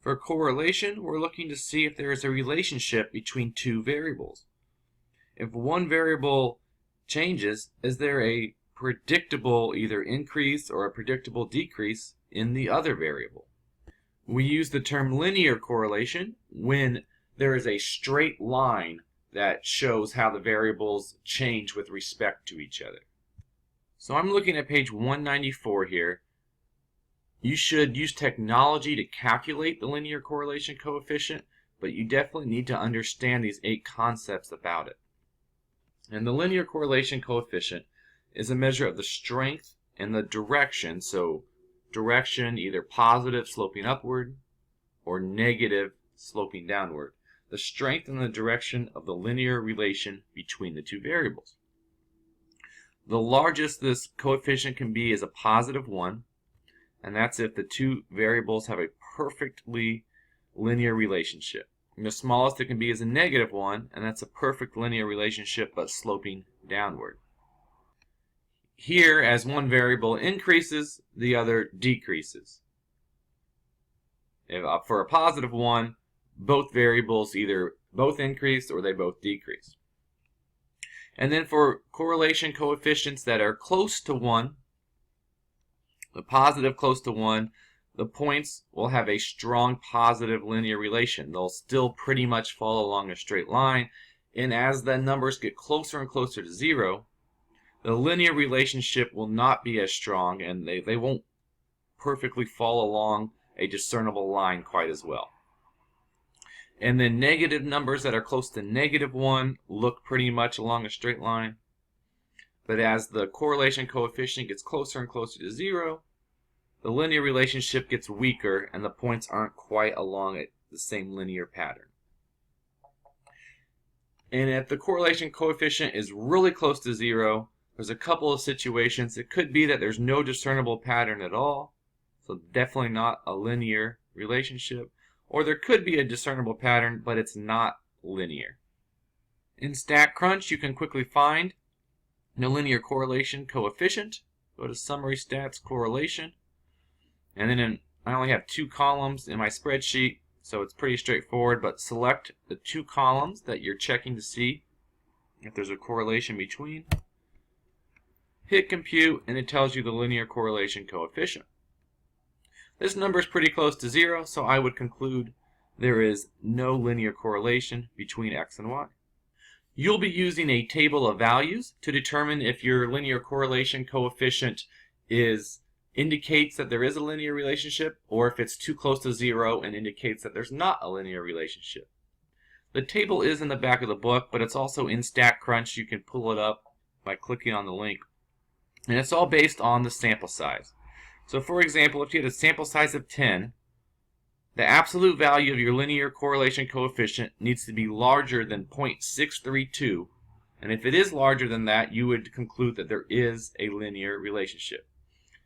For correlation, we're looking to see if there is a relationship between two variables. If one variable changes, is there a predictable either increase or a predictable decrease in the other variable? We use the term linear correlation when there is a straight line that shows how the variables change with respect to each other. So I'm looking at page 194 here. You should use technology to calculate the linear correlation coefficient, but you definitely need to understand these 8 concepts about it. And the linear correlation coefficient is a measure of the strength and the direction, so direction either positive sloping upward or negative sloping downward. The strength and the direction of the linear relation between the two variables. The largest this coefficient can be is a positive 1, and that's if the two variables have a perfectly linear relationship. And the smallest it can be is a negative 1, and that's a perfect linear relationship but sloping downward. Here, as one variable increases, the other decreases. For a positive 1, both variables either both increase or they both decrease. And then for correlation coefficients that are close to 1, the positive close to 1, the points will have a strong positive linear relation. They'll still pretty much follow along a straight line, and as the numbers get closer and closer to 0, the linear relationship will not be as strong, and they won't perfectly follow along a discernible line quite as well. And then negative numbers that are close to negative 1 look pretty much along a straight line. But as the correlation coefficient gets closer and closer to 0, the linear relationship gets weaker and the points aren't quite along the same linear pattern. And if the correlation coefficient is really close to 0, there's a couple of situations. It could be that there's no discernible pattern at all, so definitely not a linear relationship. Or there could be a discernible pattern, but it's not linear. In StatCrunch, you can quickly find the linear correlation coefficient. Go to Summary Stats Correlation. And then I only have 2 columns in my spreadsheet, so it's pretty straightforward, but select the 2 columns that you're checking to see if there's a correlation between. Hit Compute, and it tells you the linear correlation coefficient. This number is pretty close to 0, so I would conclude there is no linear correlation between x and y. You'll be using a table of values to determine if your linear correlation coefficient indicates that there is a linear relationship, or if it's too close to 0 and indicates that there's not a linear relationship. The table is in the back of the book, but it's also in StatCrunch. You can pull it up by clicking on the link. And it's all based on the sample size. So for example, if you had a sample size of 10, the absolute value of your linear correlation coefficient needs to be larger than 0.632. And if it is larger than that, you would conclude that there is a linear relationship.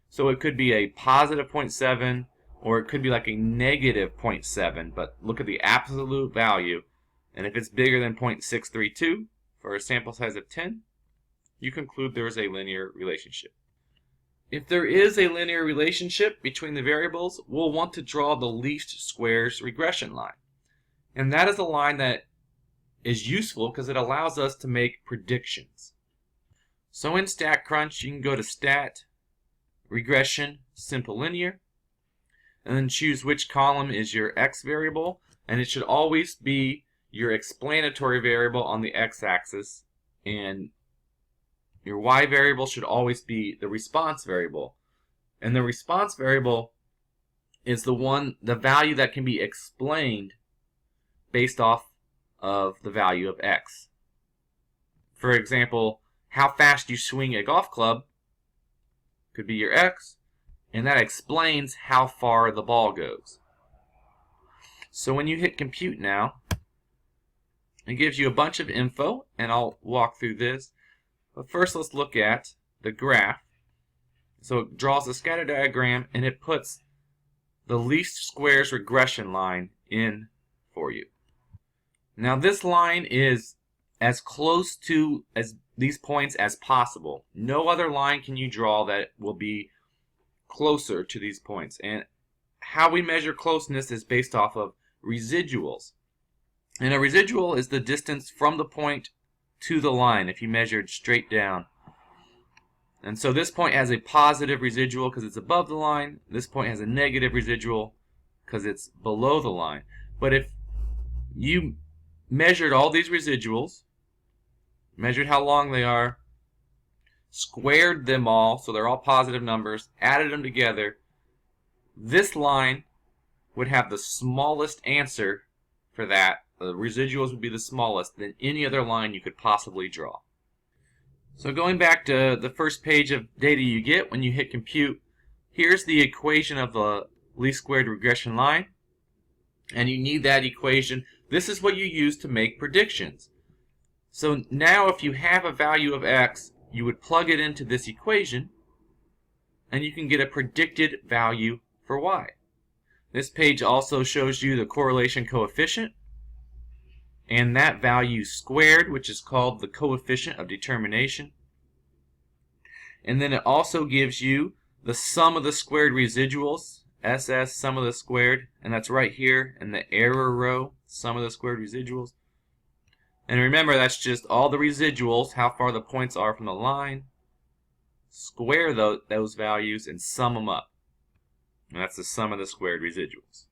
So it could be a positive 0.7, or it could be like a negative 0.7, but look at the absolute value. And if it's bigger than 0.632 for a sample size of 10, you conclude there is a linear relationship. If there is a linear relationship between the variables, we'll want to draw the least squares regression line. And that is a line that is useful because it allows us to make predictions. So in StatCrunch, you can go to Stat, Regression, Simple Linear, and then choose which column is your x variable, and it should always be your explanatory variable on the x-axis, and your y variable should always be the response variable. And the response variable is the value that can be explained based off of the value of x. For example, how fast you swing a golf club could be your x, and that explains how far the ball goes. So when you hit Compute now, it gives you a bunch of info, and I'll walk through this. But first, let's look at the graph. So it draws a scatter diagram, and it puts the least squares regression line in for you. Now this line is as close to these points as possible. No other line can you draw that will be closer to these points. And how we measure closeness is based off of residuals. And a residual is the distance from the point to the line if you measured straight down. And so this point has a positive residual because it's above the line. This point has a negative residual because it's below the line. But if you measured all these residuals, measured how long they are, squared them all, so they're all positive numbers, added them together, this line would have the smallest answer for that. The residuals would be the smallest than any other line you could possibly draw. So going back to the first page of data you get when you hit compute, here's the equation of the least squared regression line. And you need that equation. This is what you use to make predictions. So now if you have a value of x, you would plug it into this equation, and you can get a predicted value for y. This page also shows you the correlation coefficient, and that value squared, which is called the coefficient of determination. And then it also gives you the sum of the squared residuals, SS, sum of the squared, and that's right here in the error row, sum of the squared residuals. And remember, that's just all the residuals, how far the points are from the line, square those values, and sum them up. And that's the sum of the squared residuals.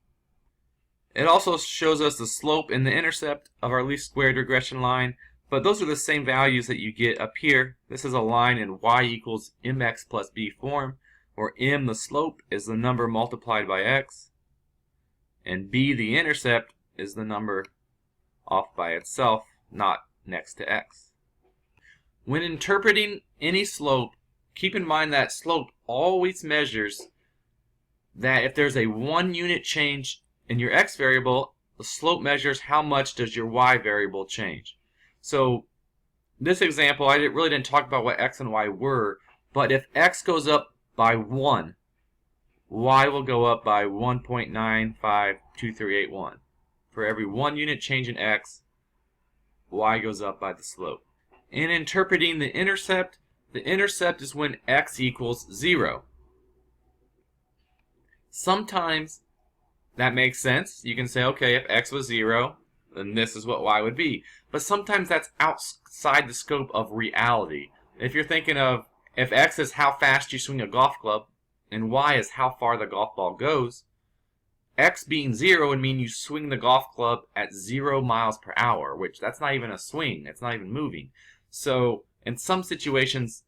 It also shows us the slope and the intercept of our least squared regression line, but those are the same values that you get up here. This is a line in y equals mx plus b form, where m, the slope, is the number multiplied by x, and b, the intercept, is the number off by itself, not next to x. When interpreting any slope, keep in mind that slope always measures that if there's a 1 unit change in your x variable, the slope measures how much does your y variable change. So this example, I really didn't talk about what x and y were, but if x goes up by 1, y will go up by 1.952381. For every 1 unit change in x, y goes up by the slope. In interpreting the intercept is when x equals 0. Sometimes that makes sense. You can say, okay, if x was 0, then this is what y would be. But sometimes that's outside the scope of reality. If you're thinking of, if x is how fast you swing a golf club, and y is how far the golf ball goes, x being 0 would mean you swing the golf club at 0 miles per hour, which that's not even a swing. It's not even moving. So in some situations,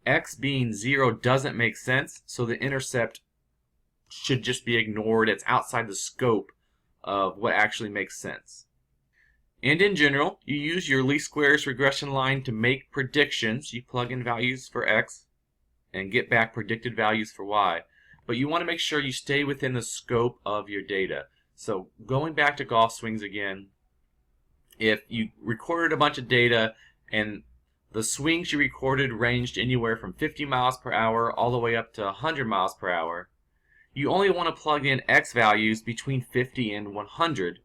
x being 0 doesn't make sense, so the intercept should just be ignored. It's outside the scope of what actually makes sense. And in general, you use your least squares regression line to make predictions. You plug in values for x and get back predicted values for y. But you want to make sure you stay within the scope of your data. So going back to golf swings again, if you recorded a bunch of data and the swings you recorded ranged anywhere from 50 miles per hour all the way up to 100 miles per hour, you only want to plug in x values between 50 and 100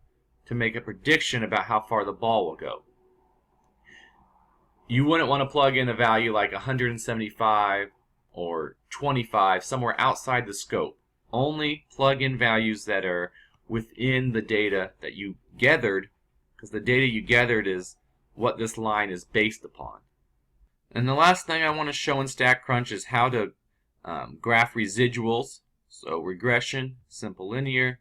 to make a prediction about how far the ball will go. You wouldn't want to plug in a value like 175 or 25, somewhere outside the scope. Only plug in values that are within the data that you gathered, because the data you gathered is what this line is based upon. And the last thing I want to show in StatCrunch is how to graph residuals. So regression, simple linear.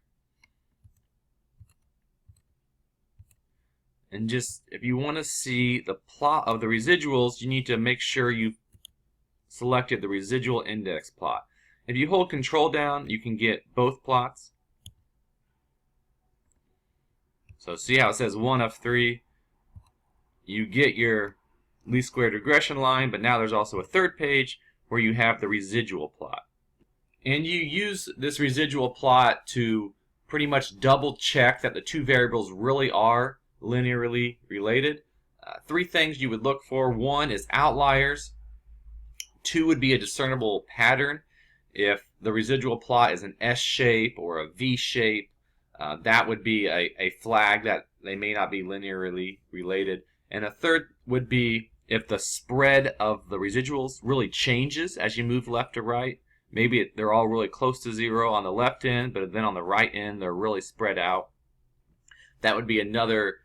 And just, if you want to see the plot of the residuals, you need to make sure you've selected the residual index plot. If you hold control down, you can get both plots. So see how it says 1 of 3? You get your least squared regression line, but now there's also a third page where you have the residual plot. And you use this residual plot to pretty much double check that the two variables really are linearly related. 3 things you would look for. 1 is outliers. 2 would be a discernible pattern. If the residual plot is an S shape or a V shape, that would be a flag that they may not be linearly related. And a third would be if the spread of the residuals really changes as you move left to right, Maybe they're all really close to zero on the left end, but then on the right end they're really spread out. That would be another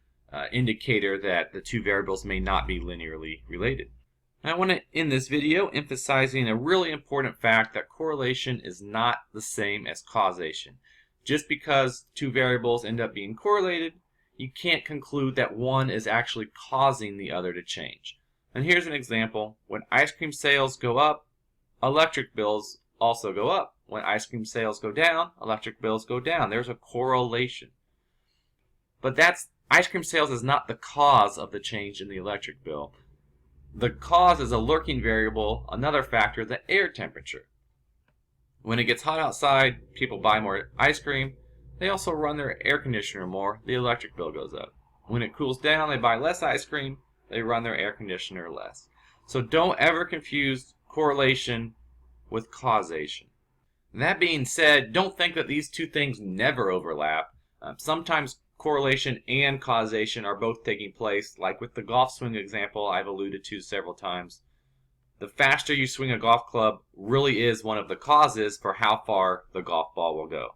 indicator that the two variables may not be linearly related. I want to end this video emphasizing a really important fact that correlation is not the same as causation. Just because two variables end up being correlated, you can't conclude that one is actually causing the other to change. And here's an example. When ice cream sales go up, electric bills also go up. When ice cream sales go down, electric bills go down. There's a correlation. But ice cream sales is not the cause of the change in the electric bill. The cause is a lurking variable, another factor, the air temperature. When it gets hot outside, people buy more ice cream. They also run their air conditioner more. The electric bill goes up. When it cools down, they buy less ice cream. They run their air conditioner less. So don't ever confuse correlation with causation. That being said, don't think that these two things never overlap. Sometimes correlation and causation are both taking place, like with the golf swing example I've alluded to several times. The faster you swing a golf club really is one of the causes for how far the golf ball will go.